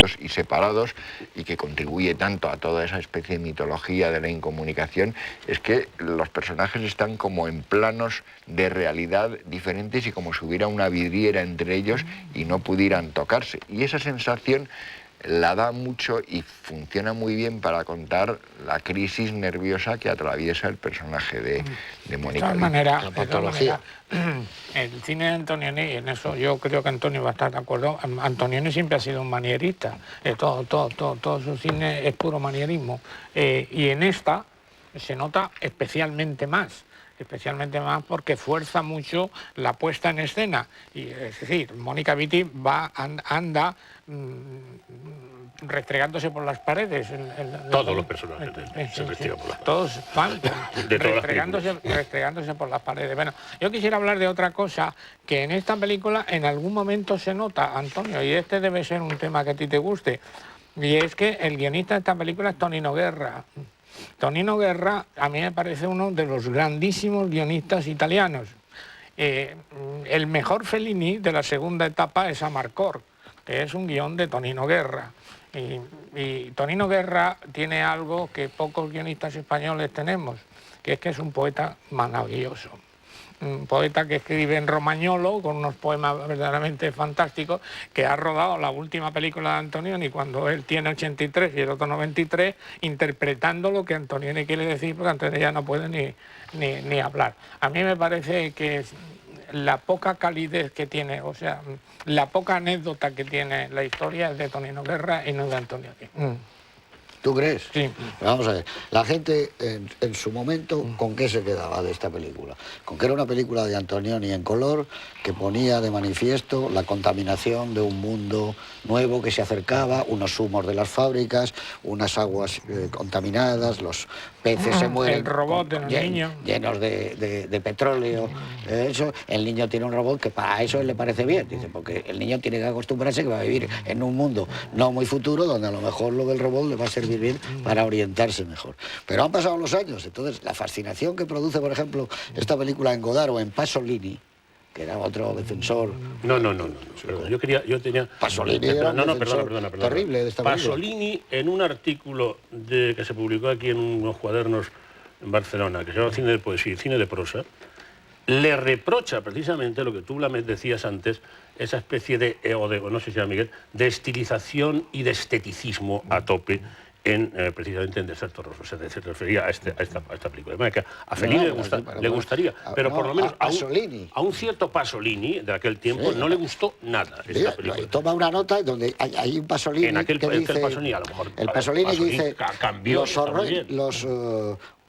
distintos y separados, y que contribuye tanto a toda esa especie de mitología de la incomunicación, es que los personajes están como en planos de realidad diferentes y como si hubiera una vidriera entre ellos y no pudieran tocarse. Y esa sensación la da mucho y funciona muy bien para contar la crisis nerviosa que atraviesa el personaje de Mónica. De todas maneras, la patología. El cine de Antonioni, en eso yo creo que Antonio va a estar de acuerdo. Antonioni siempre ha sido un manierista. Todo su cine es puro manierismo. Y en esta se nota especialmente más porque fuerza mucho la puesta en escena. Y, es decir, Mónica Vitti anda restregándose por las paredes. Todos los personajes se restregan por las paredes. Todos van restregándose por las paredes. Bueno, yo quisiera hablar de otra cosa que en esta película en algún momento se nota, Antonio, y este debe ser un tema que a ti te guste, y es que el guionista de esta película es Tonino Guerra. Tonino Guerra a mí me parece uno de los grandísimos guionistas italianos. El mejor Fellini de la segunda etapa es Amarcord, que es un guión de Tonino Guerra. Y Tonino Guerra tiene algo que pocos guionistas españoles tenemos, que es un poeta maravilloso. Un poeta que escribe en romagnolo, con unos poemas verdaderamente fantásticos, que ha rodado la última película de Antonioni cuando él tiene 83 y el otro 93, interpretando lo que Antonioni quiere decir, porque Antonioni ya no puede ni hablar. A mí me parece que la poca calidez que tiene, o sea, la poca anécdota que tiene la historia es de Tonino Guerra y no de Antonioni. ¿Tú crees? Sí. Vamos a ver, la gente en su momento, ¿con qué se quedaba de esta película? Con que era una película de Antonioni en color, que ponía de manifiesto la contaminación de un mundo nuevo que se acercaba, unos humos de las fábricas, unas aguas contaminadas, los peces se mueren. El robot de los niños. Llenos de petróleo. Eso, el niño tiene un robot que para eso le parece bien, dice, porque el niño tiene que acostumbrarse que va a vivir en un mundo no muy futuro, donde a lo mejor lo del robot le va a servir bien para orientarse mejor. Pero han pasado los años, entonces la fascinación que produce, por ejemplo, esta película en Godard o en Pasolini, que era otro defensor... No, perdón, yo tenía... Pasolini era un defensor terrible de esta película. Pasolini, en un artículo que se publicó aquí en unos cuadernos en Barcelona, que se llama Cine de Poesía y Cine de Prosa, le reprocha precisamente lo que tú decías antes, esa especie de, no sé si era Miguel, de estilización y de esteticismo a tope precisamente en Desierto Rosso. Se refería a esta película. De manera que a Fellini le gustaría, pero por lo menos a un cierto Pasolini de aquel tiempo no le gustó nada esta película. Toma una nota donde hay un Pasolini en aquel, que dice... Pasolini, a lo mejor, el Pasolini dice cambió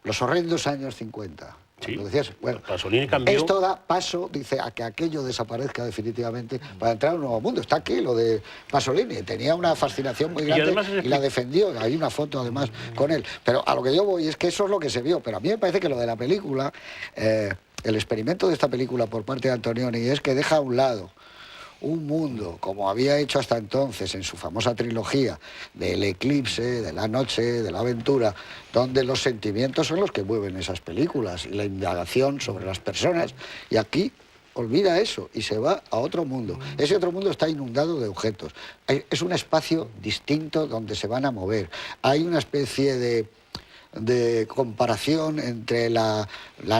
los horrendos años 50. Sí, lo decías, bueno, Pasolini cambió. Esto da paso, dice, a que aquello desaparezca definitivamente para entrar a un nuevo mundo. Está aquí lo de Pasolini, tenía una fascinación muy grande y la defendió. Hay una foto además con él. Pero a lo que yo voy es que eso es lo que se vio. Pero a mí me parece que lo de la película, el experimento de esta película por parte de Antonioni es que deja a un lado un mundo, como había hecho hasta entonces en su famosa trilogía del eclipse, de la noche, de la aventura, donde los sentimientos son los que mueven esas películas y la indagación sobre las personas, y aquí olvida eso y se va a otro mundo. Ese otro mundo está inundado de objetos. Es un espacio distinto donde se van a mover. Hay una especie de comparación entre la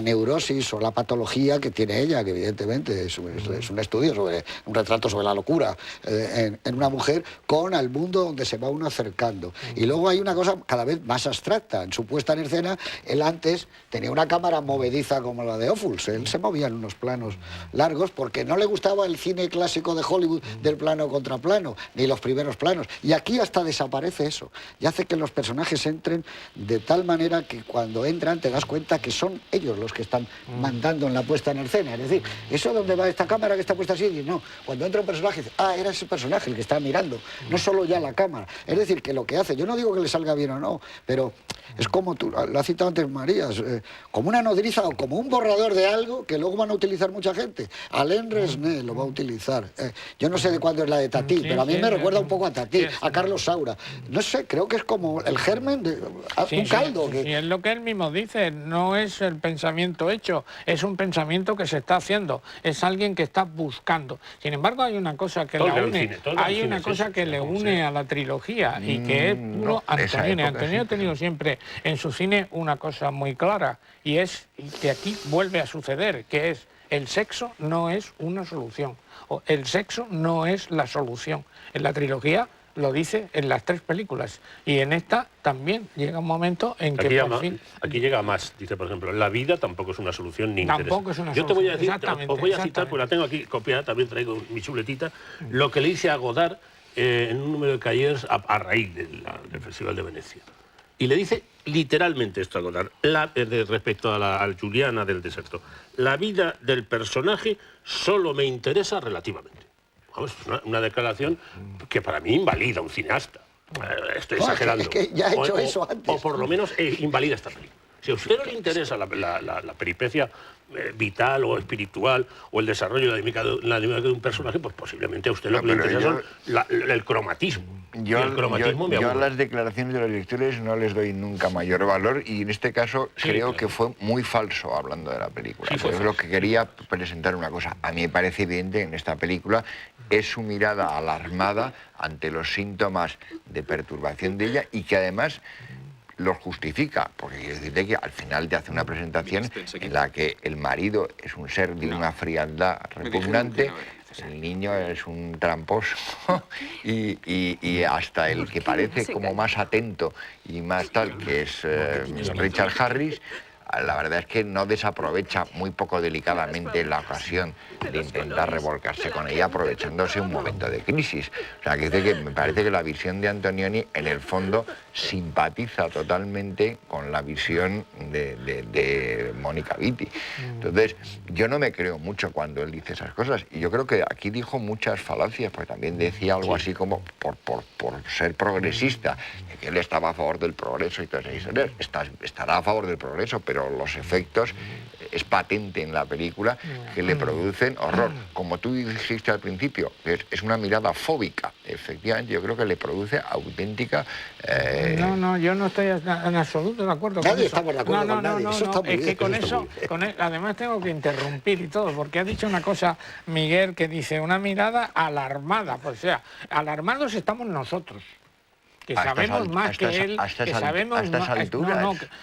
neurosis o la patología que tiene ella, que evidentemente es un estudio sobre un retrato sobre la locura en una mujer, con el mundo donde se va uno acercando. Y luego hay una cosa cada vez más abstracta. En su puesta en escena, él antes tenía una cámara movediza como la de Ophuls. Él se movía en unos planos largos porque no le gustaba el cine clásico de Hollywood del plano contra plano, ni los primeros planos. Y aquí hasta desaparece eso. Y hace que los personajes entren de tal manera que cuando entran te das cuenta que son ellos los que están mandando en la puesta en escena. Es decir, ¿eso dónde va esta cámara que está puesta así? Y no, cuando entra un personaje, dice, era ese personaje el que está mirando, no solo ya la cámara. Es decir, que lo que hace, yo no digo que le salga bien o no, pero es como tú, lo has citado antes Marías, como una nodriza o como un borrador de algo que luego van a utilizar mucha gente. Alain Resnais lo va a utilizar. Yo no sé de cuándo es la de Tati, pero a mí me recuerda un poco a Tati, a Carlos Saura. No sé, creo que es como el germen de un caldo. mundo. Y es lo que él mismo dice, no es el pensamiento hecho, es un pensamiento que se está haciendo, es alguien que está buscando. Sin embargo, hay una cosa que la une, hay una cosa que le une a la trilogía y que es puro Antonioni. Antonioni ha tenido siempre en su cine una cosa muy clara y es que aquí vuelve a suceder, que es el sexo no es una solución, o el sexo no es la solución. En la trilogía lo dice en las 3 películas y en esta también llega un momento en que por fin... Aquí llega más, dice por ejemplo, la vida tampoco es una solución ni tampoco interesa. Es una Yo te voy a decir, exactamente, os voy a citar, pues la tengo aquí copiada, también traigo mi chuletita, lo que le hice a Godard en un número de Cahiers a raíz del Festival de Venecia. Y le dice literalmente esto a Godard, respecto a Juliana del desierto. La vida del personaje solo me interesa relativamente. Vamos, es una declaración que para mí invalida a un cineasta. Estoy exagerando. Es que ya he hecho eso antes. O por lo menos invalida esta película. Si a usted no le interesa la peripecia vital o espiritual o el desarrollo de la dinámica de un personaje, pues posiblemente a usted lo que le interesa son el cromatismo. Yo a las declaraciones de los directores no les doy nunca mayor valor y en este caso creo que fue muy falso hablando de la película. Yo creo que quería presentar una cosa. A mí me parece evidente en esta película es su mirada alarmada ante los síntomas de perturbación de ella y que además los justifica, porque quiere decirte que al final te hace una presentación en la que el marido es un ser de una frialdad repugnante, el niño es un tramposo y hasta el que parece como más atento y más tal, que es Richard Harris, la verdad es que no desaprovecha muy poco delicadamente la ocasión de intentar revolcarse con ella aprovechándose un momento de crisis. O sea, que dice que me parece que la visión de Antonioni en el fondo simpatiza totalmente con la visión de Mónica Vitti. Entonces, yo no me creo mucho cuando él dice esas cosas y yo creo que aquí dijo muchas falacias, porque también decía algo así como por ser progresista, que él estaba a favor del progreso y todo eso. Estará a favor del progreso, pero los efectos es patente en la película que le producen horror. Como tú dijiste al principio, es una mirada fóbica. Efectivamente, yo creo que le produce auténtica... No, yo no estoy en absoluto de acuerdo con eso. Estamos de acuerdo con nadie. Eso está muy bien, es que con eso, además tengo que interrumpir y todo, porque ha dicho una cosa, Miguel, que dice una mirada alarmada. Pues, o sea, alarmados estamos nosotros, que sabemos más que él, que sabemos más...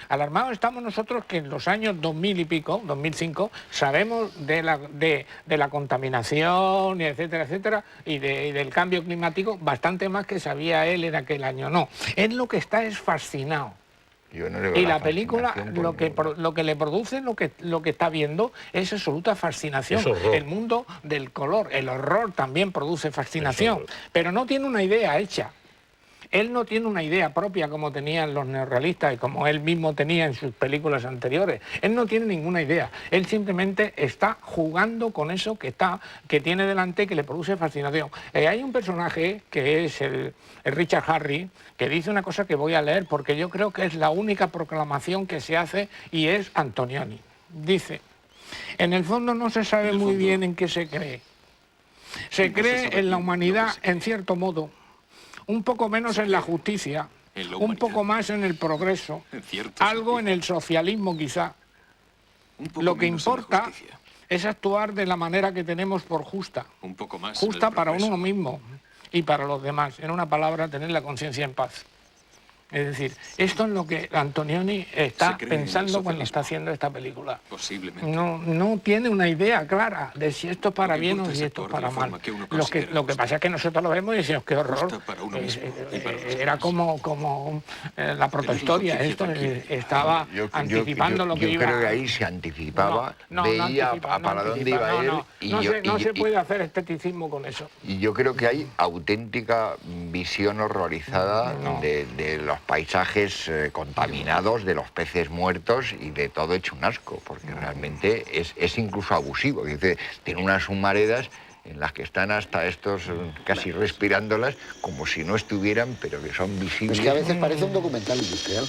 alarmados estamos nosotros que en los años 2000 y pico, 2005, sabemos de la contaminación, etcétera, etcétera, y del cambio climático, bastante más que sabía él en aquel año. No, él lo que está es fascinado. Y la película lo que le produce, lo que está viendo es absoluta fascinación. El mundo del color, el horror también produce fascinación, pero no tiene una idea hecha. Él no tiene una idea propia como tenían los neorrealistas y como él mismo tenía en sus películas anteriores. Él no tiene ninguna idea. Él simplemente está jugando con eso que tiene delante, que le produce fascinación. Hay un personaje que es el Richard Harris, que dice una cosa que voy a leer porque yo creo que es la única proclamación que se hace y es Antonioni. Dice, en el fondo no se sabe muy bien en qué se cree. Se cree en la humanidad en cierto modo, un poco menos en la justicia, un poco más en el progreso, algo en el socialismo quizá. Lo que importa es actuar de la manera que tenemos por justa, justa para uno mismo y para los demás. En una palabra, tener la conciencia en paz. Es decir, esto es lo que Antonioni está pensando cuando está haciendo esta película. No tiene una idea clara de si esto es para bien o si esto es para mal. Lo que pasa es que nosotros lo vemos y decimos, qué horror. Era como la protohistoria. Esto estaba anticipando lo que iba... Yo creo que ahí se anticipaba, veía para dónde iba a ir. No se puede hacer esteticismo con eso. Y yo creo que hay auténtica visión horrorizada de los paisajes contaminados, de los peces muertos y de todo hecho un asco, porque realmente es incluso abusivo. Dice, tiene unas humaredas en las que están hasta estos casi respirándolas como si no estuvieran, pero que son visibles. Es que a veces parece un documental industrial,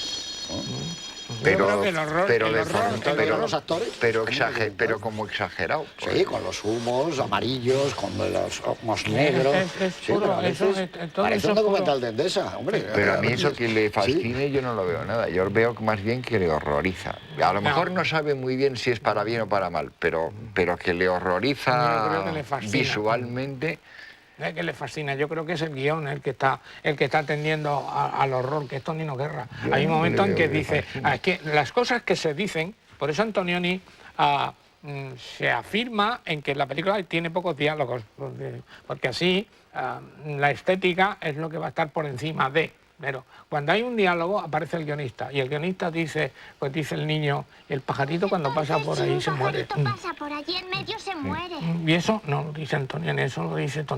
¿no? pero, creo que el horror- pero, el de horror- forma- el pero- horror- los actores, pero, ¿cómo exager- que- pero como exagerado. pues. Sí, con los humos amarillos, con los ojos negros. Es Sí, puro, pero a eso veces todo parece eso un es puro. documental de Endesa, hombre. Pero a mí eso que le Sí. fascine yo no lo veo nada. Yo veo más bien que le horroriza. A lo mejor no sabe muy bien si es para bien o para mal, pero que le Yo horroriza creo que le fascina. visualmente. Es que le fascina, yo creo que es el guión el que está atendiendo al horror, que es Tonino Guerra. Yo Hay un momento en que creo que dice, fascina. es que las cosas que se dicen, por eso Antonioni se afirma en que la película tiene pocos diálogos, porque así la estética es lo que va a estar por encima de. Pero cuando hay un diálogo aparece el guionista y el guionista dice, pues dice el niño, el pajarito cuando pasa por ahí se muere. Si un pajarito pasa por allí en medio se muere. Y eso no lo dice Antonioni, eso lo dice Tonino.